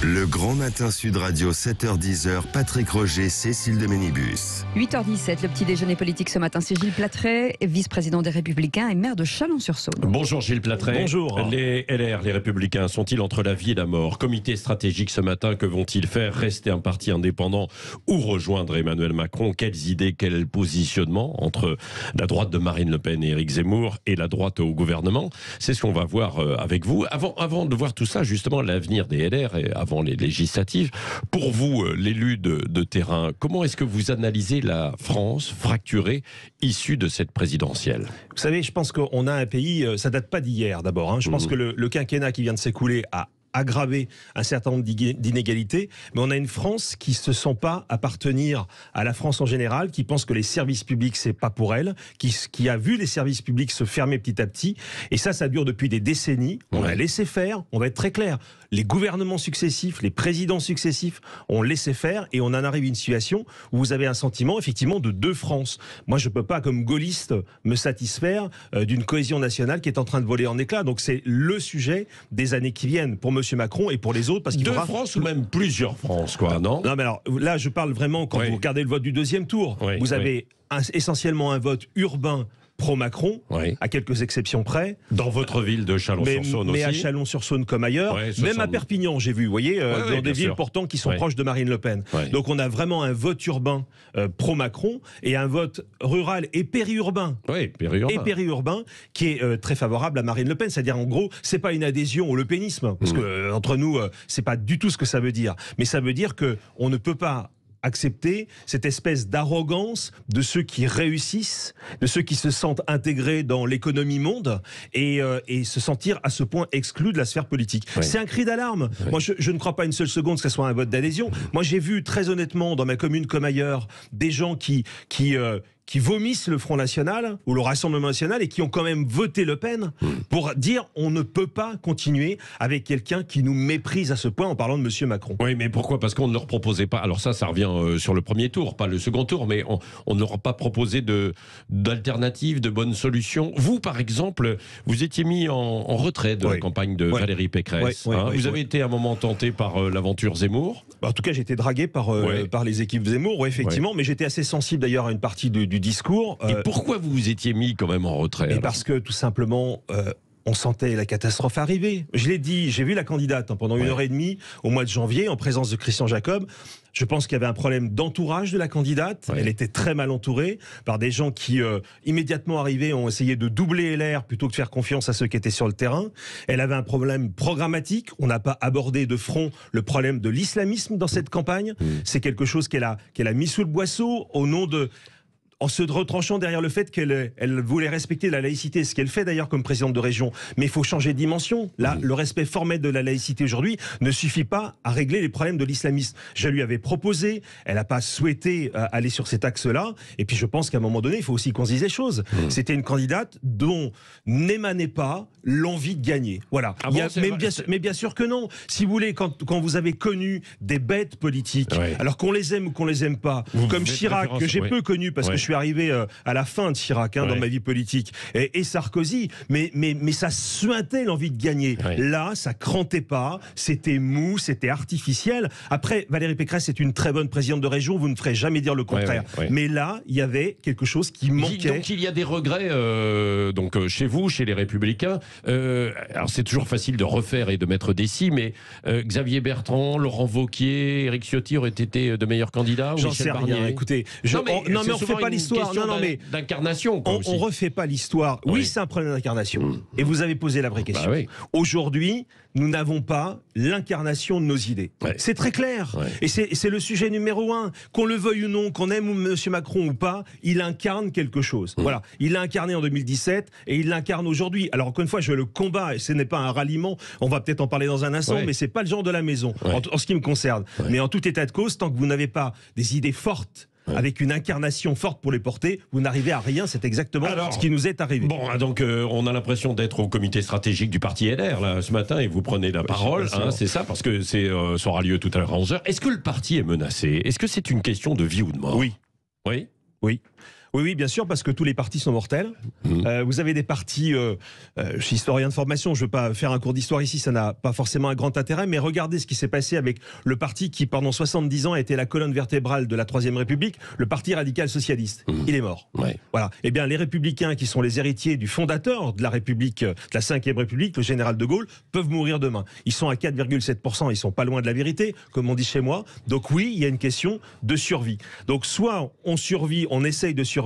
Le Grand Matin Sud Radio, 7h-10h, Patrick Roger, Cécile de Ménibus. 8h17, le petit déjeuner politique ce matin, c'est Gilles Platret, vice-président des Républicains et maire de Chalon-sur-Saône. Bonjour Gilles Platret. Bonjour. Les LR, les Républicains, sont-ils entre la vie et la mort? Comité stratégique ce matin, que vont-ils faire? Rester un parti indépendant ou rejoindre Emmanuel Macron? Quelles idées, quel positionnement entre la droite de Marine Le Pen et Éric Zemmour et la droite au gouvernement? C'est ce qu'on va voir avec vous. Avant de voir tout ça, justement, l'avenir des LR et avant les législatives, pour vous, l'élu de terrain, comment est-ce que vous analysez la France fracturée issue de cette présidentielle? Vous savez, je pense qu'on a un pays, ça date pas d'hier d'abord. Je pense que le quinquennat qui vient de s'écouler a aggraver un certain nombre d'inégalités, mais on a une France qui se sent pas appartenir à la France en général, qui pense que les services publics c'est pas pour elle, qui a vu les services publics se fermer petit à petit, et ça dure depuis des décennies. On a laissé faire, on va être très clair. Les gouvernements successifs, les présidents successifs ont laissé faire, et on en arrive à une situation où vous avez un sentiment effectivement de deux France. Moi je peux pas comme gaulliste me satisfaire d'une cohésion nationale qui est en train de voler en éclats, donc c'est le sujet des années qui viennent pour Monsieur Macron et pour les autres, parce qu'il faudra... France ou même plusieurs France, quoi, non? Non, mais alors là, je parle vraiment quand vous regardez le vote du deuxième tour. Vous avez essentiellement un vote urbain pro-Macron, à quelques exceptions près. Dans votre ville de Chalon-sur-Saône aussi. Mais à Chalon-sur-Saône comme ailleurs. Même à Perpignan, j'ai vu, vous voyez, dans des villes pourtant qui sont proches de Marine Le Pen. Donc on a vraiment un vote urbain pro-Macron et un vote rural et périurbain. Périurbain qui est très favorable à Marine Le Pen. C'est-à-dire, en gros, c'est pas une adhésion au lepénisme, parce que entre nous, c'est pas du tout ce que ça veut dire. Mais ça veut dire que on ne peut pas accepter cette espèce d'arrogance de ceux qui réussissent, de ceux qui se sentent intégrés dans l'économie monde et se sentir à ce point exclus de la sphère politique. C'est un cri d'alarme. Moi, je ne crois pas une seule seconde que ce soit un vote d'adhésion. Moi, j'ai vu très honnêtement dans ma commune comme ailleurs des gens qui vomissent le Front National ou le Rassemblement National et qui ont quand même voté Le Pen pour dire on ne peut pas continuer avec quelqu'un qui nous méprise à ce point en parlant de Monsieur Macron. Oui, mais pourquoi? Parce qu'on ne leur proposait pas, alors ça revient sur le premier tour, pas le second tour, mais on ne leur a pas proposé d'alternatives, de bonnes solutions. Vous, par exemple, vous étiez mis en retrait de la campagne de Valérie Pécresse. Vous avez été à un moment tenté par l'aventure Zemmour. En tout cas, j'ai été dragué par les équipes Zemmour, effectivement, mais j'étais assez sensible d'ailleurs à une partie du discours. Et pourquoi vous vous étiez mis quand même en retrait? Parce que tout simplement, on sentait la catastrophe arriver. Je l'ai dit, j'ai vu la candidate pendant 1h30 au mois de janvier en présence de Christian Jacob. Je pense qu'il y avait un problème d'entourage de la candidate. Elle était très mal entourée par des gens qui, immédiatement arrivés, ont essayé de doubler LR plutôt que de faire confiance à ceux qui étaient sur le terrain. Elle avait un problème programmatique. On n'a pas abordé de front le problème de l'islamisme dans cette campagne. C'est quelque chose qu'elle a mis sous le boisseau au nom de... en se retranchant derrière le fait qu'elle voulait respecter la laïcité, ce qu'elle fait d'ailleurs comme présidente de région. Mais il faut changer de dimension. Là, le respect formel de la laïcité aujourd'hui ne suffit pas à régler les problèmes de l'islamisme. Je lui avais proposé, elle n'a pas souhaité aller sur cet axe-là. Et puis je pense qu'à un moment donné, il faut aussi qu'on se dise les choses. C'était une candidate dont n'émanait pas l'envie de gagner. Voilà. Mais bien sûr que non. Si vous voulez, quand vous avez connu des bêtes politiques, alors qu'on les aime ou qu'on les aime pas, comme Chirac, que j'ai peu connu parce que je suis arrivé à la fin de Chirac dans ma vie politique, et Sarkozy, mais ça suintait l'envie de gagner. Là, ça crantait pas, c'était mou, c'était artificiel. Après, Valérie Pécresse est une très bonne présidente de région, vous ne ferez jamais dire le contraire. Mais là, il y avait quelque chose qui manquait. Donc il y a des regrets chez vous, chez les Républicains. Alors c'est toujours facile de refaire et de mettre des si, mais Xavier Bertrand, Laurent Wauquiez, Éric Ciotti auraient été de meilleurs candidats? J'en sais rien, écoutez. Mais on ne refait pas l'histoire. Non, mais d'incarnation. On refait pas l'histoire. Oui, c'est un problème d'incarnation. Et vous avez posé la vraie question. Aujourd'hui, nous n'avons pas l'incarnation de nos idées. C'est très clair. Et c'est le sujet numéro 1. Qu'on le veuille ou non, qu'on aime M. Macron ou pas, il incarne quelque chose. Voilà. Il l'a incarné en 2017 et il l'incarne aujourd'hui. Alors encore une fois, je le combats et ce n'est pas un ralliement. On va peut-être en parler dans un instant, mais c'est pas le genre de la maison en ce qui me concerne. Mais en tout état de cause, tant que vous n'avez pas des idées fortes, avec une incarnation forte pour les porter, vous n'arrivez à rien. C'est exactement ce qui nous est arrivé. Bon, donc on a l'impression d'être au comité stratégique du parti LR là, ce matin, et vous prenez la parole, c'est ça, parce que ça aura lieu tout à l'heure à 11h. Est-ce que le parti est menacé? Est-ce que c'est une question de vie ou de mort? Oui. Oui, bien sûr, parce que tous les partis sont mortels. Vous avez des partis, je suis historien de formation, je ne veux pas faire un cours d'histoire ici, ça n'a pas forcément un grand intérêt, mais regardez ce qui s'est passé avec le parti qui, pendant 70 ans, a été la colonne vertébrale de la Troisième République, le Parti radical socialiste. Il est mort. Ouais. Voilà. Eh bien, les Républicains, qui sont les héritiers du fondateur de la République, de la Ve République, le général de Gaulle, peuvent mourir demain. Ils sont à 4,7%, ils sont pas loin de la vérité, comme on dit chez moi. Donc oui, il y a une question de survie. Donc soit on survit, on essaye de survivre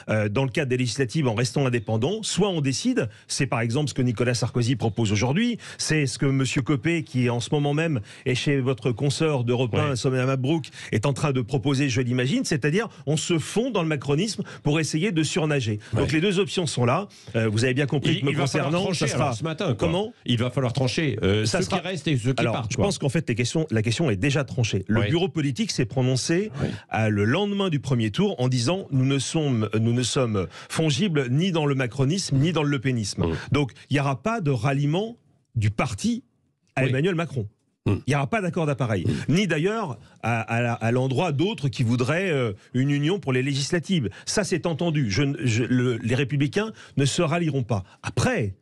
dans le cadre des législatives en restant indépendant, soit on décide, c'est par exemple ce que Nicolas Sarkozy propose aujourd'hui, c'est ce que M. Copé, qui en ce moment même est chez votre consoeur d'Europe 1, Sonia Mabrouk, est en train de proposer, je l'imagine, c'est-à-dire on se fond dans le macronisme pour essayer de surnager. Donc les deux options sont là. Vous avez bien compris que me concernant, ça sera ce matin. Comment ? Il va falloir trancher ceux qui restent et ceux qui partent. Je pense qu'en fait la question est déjà tranchée. Le bureau politique s'est prononcé le lendemain du premier tour en disant nous ne sommes fongibles ni dans le macronisme ni dans le lepénisme. Donc il n'y aura pas de ralliement du parti à Emmanuel Macron. Il n'y aura pas d'accord d'appareil. Ni d'ailleurs à l'endroit d'autres qui voudraient une union pour les législatives. Ça, c'est entendu. Les Républicains ne se rallieront pas. Après,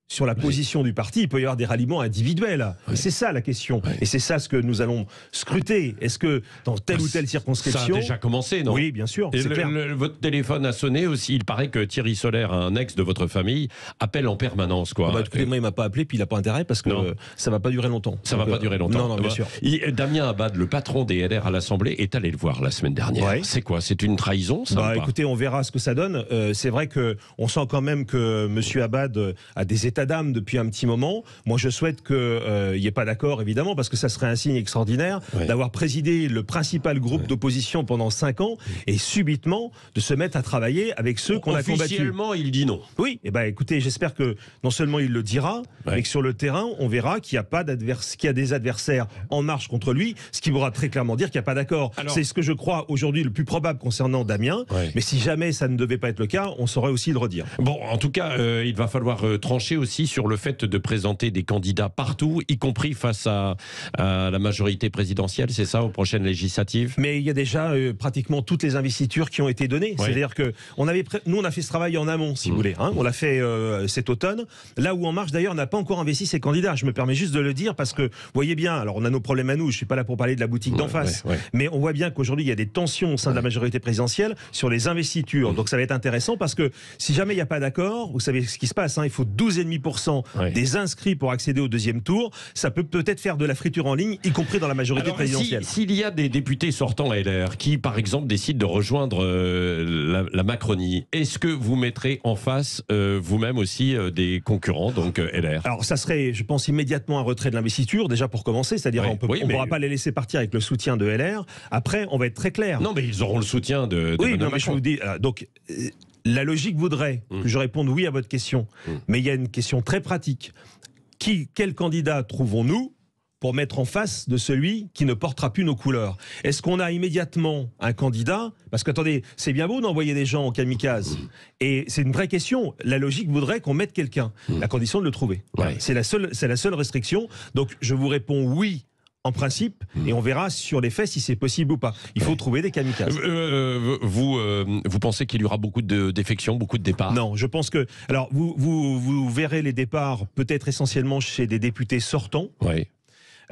sur la position du parti, il peut y avoir des ralliements individuels. Et c'est ça la question. Et c'est ça ce que nous allons scruter. Est-ce que dans telle ou telle circonscription... Ça a déjà commencé, non ? Oui, bien sûr. Et c'est clair. Votre téléphone a sonné aussi. Il paraît que Thierry Solaire, un ex de votre famille, appelle en permanence. Quoi. Écoutez, moi, il ne m'a pas appelé, puis il n'a pas intérêt, parce que ça ne va pas durer longtemps. Ça ne va pas durer longtemps. Non, bien sûr. Damien Abad, le patron des LR à l'Assemblée, est allé le voir la semaine dernière. C'est quoi ? C'est une trahison, ça ? Écoutez, on verra ce que ça donne. C'est vrai qu'on sent quand même que M. Abad a des états d'âme depuis un petit moment. Moi, je souhaite qu'il n'y ait pas d'accord, évidemment, parce que ça serait un signe extraordinaire d'avoir présidé le principal groupe d'opposition pendant 5 ans et subitement de se mettre à travailler avec ceux qu'on a combattus. Officiellement, il dit non. Oui, écoutez, j'espère que non seulement il le dira, mais que sur le terrain, on verra qu'il y a des adversaires en marche contre lui, ce qui voudra très clairement dire qu'il n'y a pas d'accord. C'est ce que je crois aujourd'hui le plus probable concernant Damien, mais si jamais ça ne devait pas être le cas, on saurait aussi le redire. Bon, en tout cas, il va falloir trancher aussi sur le fait de présenter des candidats partout, y compris face à la majorité présidentielle, c'est ça, aux prochaines législatives ? Mais il y a déjà pratiquement toutes les investitures qui ont été données. C'est-à-dire que nous, on a fait ce travail en amont, si vous voulez. On l'a fait cet automne. Là où En Marche, d'ailleurs, n'a pas encore investi ses candidats. Je me permets juste de le dire parce que, vous voyez bien, alors on a nos problèmes à nous, je ne suis pas là pour parler de la boutique d'en face, mais on voit bien qu'aujourd'hui, il y a des tensions au sein de la majorité présidentielle sur les investitures. Donc ça va être intéressant parce que si jamais il n'y a pas d'accord, vous savez ce qui se passe, il faut 12,5% des inscrits pour accéder au deuxième tour, ça peut peut-être faire de la friture en ligne, y compris dans la majorité présidentielle. S'il y a des députés sortants LR qui, par exemple, décident de rejoindre la Macronie, est-ce que vous mettrez en face vous-même aussi des concurrents, donc LR ? Alors ça serait, je pense, immédiatement un retrait de l'investiture, déjà pour commencer, c'est-à-dire on ne pourra pas les laisser partir avec le soutien de LR. Après, on va être très clair. Non, mais ils auront le soutien de oui, Madame mais je vous dis, donc... La logique voudrait que je réponde oui à votre question, mais il y a une question très pratique. Quel candidat trouvons-nous pour mettre en face de celui qui ne portera plus nos couleurs? Est-ce qu'on a immédiatement un candidat? Parce que, attendez, c'est bien beau d'envoyer des gens en kamikaze. Et c'est une vraie question. La logique voudrait qu'on mette quelqu'un. La condition de le trouver. C'est la seule restriction. Donc, je vous réponds oui. En principe, et on verra sur les faits si c'est possible ou pas. Il faut trouver des kamikazes. Vous pensez qu'il y aura beaucoup de défections, beaucoup de départs? Non, je pense que... Alors, vous verrez les départs peut-être essentiellement chez des députés sortants. Oui.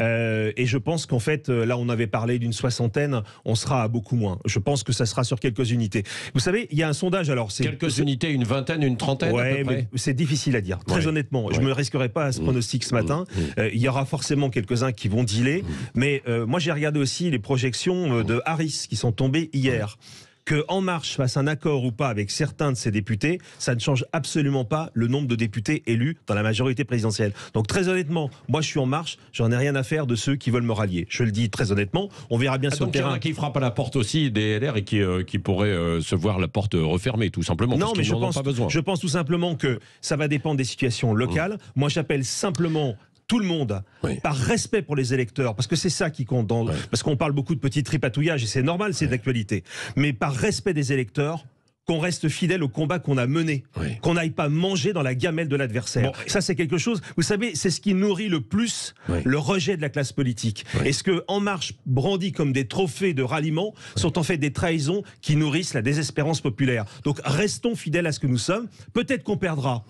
Et je pense qu'en fait, là on avait parlé d'une 60aine, on sera à beaucoup moins. Je pense que ça sera sur quelques unités. Vous savez, il y a un sondage, alors c'est... Quelques unités, une vingtaine, une trentaine à peu près. C'est difficile à dire, très honnêtement. Je ne me risquerai pas à ce pronostic ce matin. Il y aura forcément quelques-uns qui vont dealer. Mais moi j'ai regardé aussi les projections de Harris qui sont tombées hier. Que En Marche fasse un accord ou pas avec certains de ses députés, ça ne change absolument pas le nombre de députés élus dans la majorité présidentielle. Donc très honnêtement, moi je suis En Marche, j'en ai rien à faire de ceux qui veulent me rallier. Je le dis très honnêtement, on verra bien sur le terrain. Donc il y en a qui frappent à la porte aussi des LR et qui pourraient se voir la porte refermée tout simplement. Non, mais je pense tout simplement que ça va dépendre des situations locales. Moi j'appelle simplement tout le monde, par respect pour les électeurs, parce que c'est ça qui compte, parce qu'on parle beaucoup de petits tripatouillages, et c'est normal, c'est d'actualité, mais par respect des électeurs, qu'on reste fidèle au combat qu'on a mené, qu'on n'aille pas manger dans la gamelle de l'adversaire. Bon, ça, c'est quelque chose, vous savez, c'est ce qui nourrit le plus le rejet de la classe politique. Et ce que En Marche brandit comme des trophées de ralliement sont en fait des trahisons qui nourrissent la désespérance populaire. Donc restons fidèles à ce que nous sommes. Peut-être qu'on perdra,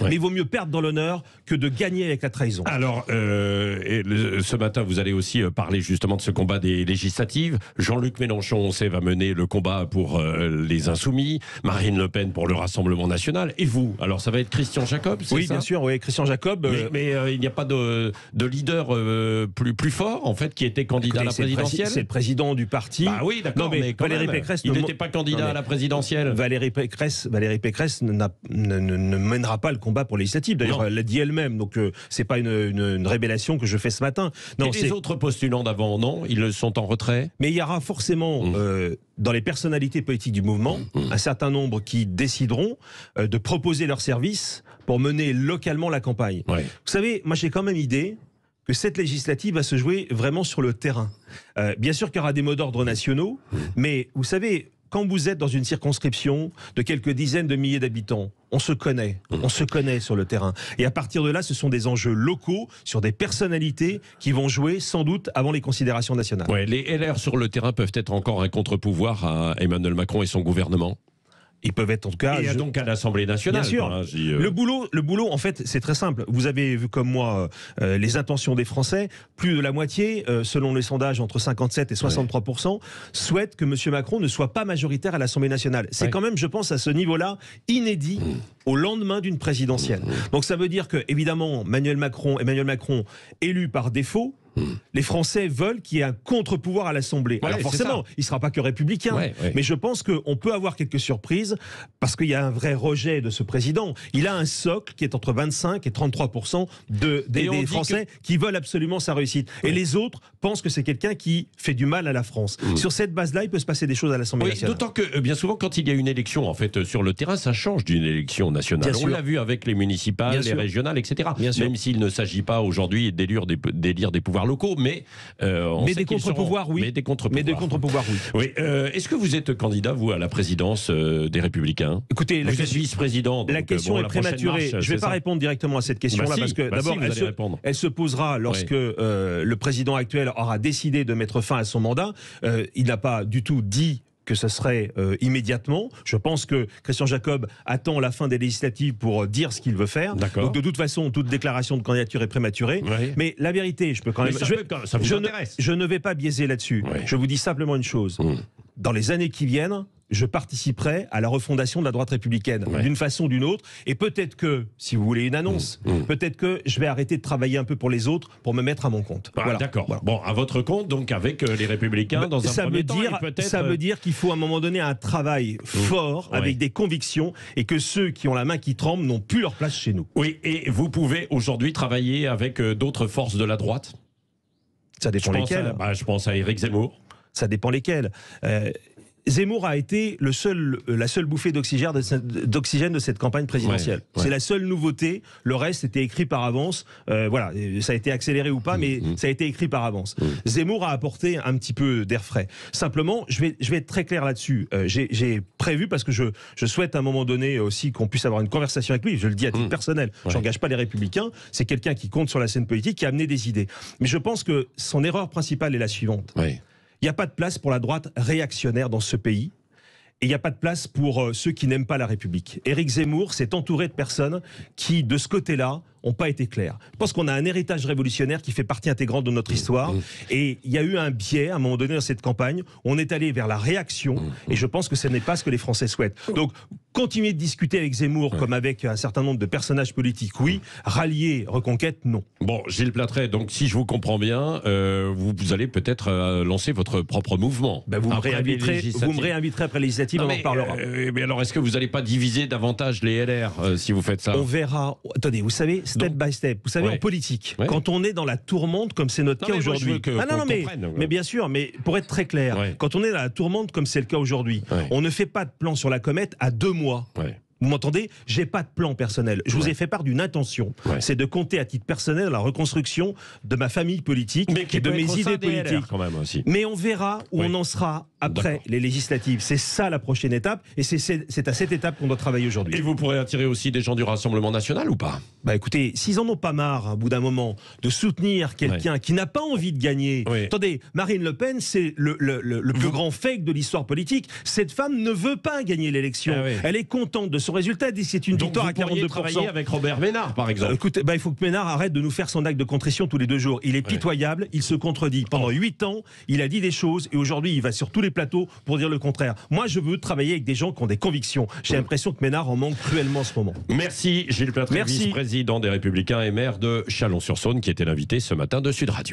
mais il vaut mieux perdre dans l'honneur que de gagner avec la trahison. Alors, ce matin, vous allez aussi parler justement de ce combat des législatives. Jean-Luc Mélenchon, on sait, va mener le combat pour les Insoumis, Marine Le Pen pour le Rassemblement National, et vous? Alors ça va être Christian Jacob, c'est ça? Oui, bien sûr, Christian Jacob. Mais il n'y a pas de leader plus fort, en fait, qui était candidat à la présidentielle? C'est le président du parti. Bah oui, d'accord, mais Valérie Pécresse... Il n'était pas candidat à la présidentielle. Valérie Pécresse ne mènera pas le combat pour les législatives. D'ailleurs, elle l'a dit elle-même, donc c'est pas une révélation que je fais ce matin. Non, et les autres postulants d'avant, non? Ils sont en retrait? Mais il y aura forcément... dans les personnalités politiques du mouvement, un certain nombre qui décideront de proposer leurs services pour mener localement la campagne. Vous savez, moi j'ai quand même idée que cette législative va se jouer vraiment sur le terrain. Bien sûr qu'il y aura des mots d'ordre nationaux, mais vous savez, quand vous êtes dans une circonscription de quelques dizaines de milliers d'habitants, on se connaît sur le terrain. Et à partir de là, ce sont des enjeux locaux sur des personnalités qui vont jouer sans doute avant les considérations nationales. Ouais, les LR sur le terrain peuvent être encore un contre-pouvoir à Emmanuel Macron et son gouvernement. Ils peuvent être en tout cas... Et donc à l'Assemblée nationale. Bien sûr. Hein, le boulot, en fait, c'est très simple. Vous avez vu comme moi les intentions des Français. Plus de la moitié, selon les sondages, entre 57 et 63%, souhaitent que M. Macron ne soit pas majoritaire à l'Assemblée nationale. C'est quand même, je pense, à ce niveau-là, inédit au lendemain d'une présidentielle. Donc ça veut dire que, évidemment, Emmanuel Macron, élu par défaut, les Français veulent qu'il y ait un contre-pouvoir à l'Assemblée. Alors forcément, il ne sera pas que républicain, mais je pense qu'on peut avoir quelques surprises parce qu'il y a un vrai rejet de ce président. Il a un socle qui est entre 25 et 33% des Français qui veulent absolument sa réussite. Et les autres pensent que c'est quelqu'un qui fait du mal à la France. Sur cette base-là, il peut se passer des choses à l'Assemblée nationale. D'autant que bien souvent, quand il y a une élection en fait sur le terrain, ça change d'une élection nationale. On l'a vu avec les municipales, les régionales, etc. Même s'il ne s'agit pas aujourd'hui d'élire des pouvoirs locaux, mais des contre-pouvoirs, oui. Mais des contre-pouvoirs, oui. Est-ce que vous êtes candidat, vous, à la présidence des Républicains? Écoutez, vous êtes vice-président. La question est prématurée. Je ne vais pas répondre directement à cette question-là, parce que d'abord, elle se posera lorsque le président actuel aura décidé de mettre fin à son mandat. Il n'a pas du tout dit que ce serait immédiatement. Je pense que Christian Jacob attend la fin des législatives pour dire ce qu'il veut faire. Donc de toute façon, toute déclaration de candidature est prématurée. Mais la vérité, je peux quand même... Je ne vais pas biaiser là-dessus. Je vous dis simplement une chose. Dans les années qui viennent, je participerai à la refondation de la droite républicaine, d'une façon ou d'une autre. Et peut-être que, si vous voulez une annonce, peut-être que je vais arrêter de travailler un peu pour les autres pour me mettre à mon compte. Voilà. D'accord. Voilà. Bon, à votre compte, donc avec les Républicains, dans un premier temps, ça veut dire qu'il faut à un moment donné un travail fort, avec des convictions, et que ceux qui ont la main qui tremble n'ont plus leur place chez nous. Oui, et vous pouvez aujourd'hui travailler avec d'autres forces de la droite? Ça dépend lesquelles. Je pense à Éric Zemmour. Ça dépend lesquels. Zemmour a été la seule bouffée d'oxygène de cette campagne présidentielle. C'est la seule nouveauté. Le reste était écrit par avance. Voilà, ça a été accéléré ou pas, mais ça a été écrit par avance. Zemmour a apporté un petit peu d'air frais. Simplement, je vais être très clair là-dessus. J'ai prévu, parce que je souhaite à un moment donné aussi qu'on puisse avoir une conversation avec lui. Je le dis à titre personnel. J'engage pas les Républicains. C'est quelqu'un qui compte sur la scène politique, qui a amené des idées. Mais je pense que son erreur principale est la suivante. Il n'y a pas de place pour la droite réactionnaire dans ce pays. Et il n'y a pas de place pour ceux qui n'aiment pas la République. Éric Zemmour s'est entouré de personnes qui, de ce côté-là, n'ont pas été claires. Je pense qu'on a un héritage révolutionnaire qui fait partie intégrante de notre histoire. Et il y a eu un biais, à un moment donné, dans cette campagne. On est allé vers la réaction. Et je pense que ce n'est pas ce que les Français souhaitent. Donc, continuer de discuter avec Zemmour, comme avec un certain nombre de personnages politiques, oui. Rallier Reconquête, non. Bon, Gilles Plattret, donc si je vous comprends bien, vous allez peut-être lancer votre propre mouvement. Vous me réinviterez après les législatives, on en parlera. Mais alors, est-ce que vous n'allez pas diviser davantage les LR si vous faites ça? On verra. Attendez, vous savez, step by step. Vous savez, en politique, quand on est dans la tourmente, comme c'est notre cas aujourd'hui. Mais bien sûr, mais pour être très clair, quand on est dans la tourmente, comme c'est le cas aujourd'hui, on ne fait pas de plan sur la comète à 2 mois. Vous m'entendez? J'ai pas de plan personnel. Je vous ai fait part d'une intention. C'est de compter à titre personnel à la reconstruction de ma famille politique et de mes idées politiques. Quand même aussi. Mais on verra où on en sera après les législatives. C'est ça la prochaine étape. Et c'est à cette étape qu'on doit travailler aujourd'hui. Et vous pourrez attirer aussi des gens du Rassemblement national ou pas? Bah écoutez, s'ils en ont pas marre, au bout d'un moment, de soutenir quelqu'un qui n'a pas envie de gagner. Attendez, Marine Le Pen, c'est le plus grand fake de l'histoire politique. Cette femme ne veut pas gagner l'élection. Elle est contente de son résultat. C'est une victoire à 42%. Travailler avec Robert Ménard, par exemple. Écoutez, il faut que Ménard arrête de nous faire son acte de contrition tous les 2 jours. Il est pitoyable, il se contredit. Pendant 8 ans, il a dit des choses et aujourd'hui, il va sur tous les plateaux pour dire le contraire. Moi, je veux travailler avec des gens qui ont des convictions. J'ai l'impression que Ménard en manque cruellement en ce moment. Merci Gilles Platré, vice-président des Républicains et maire de Chalon-sur-Saône, qui était l'invité ce matin de Sud Radio.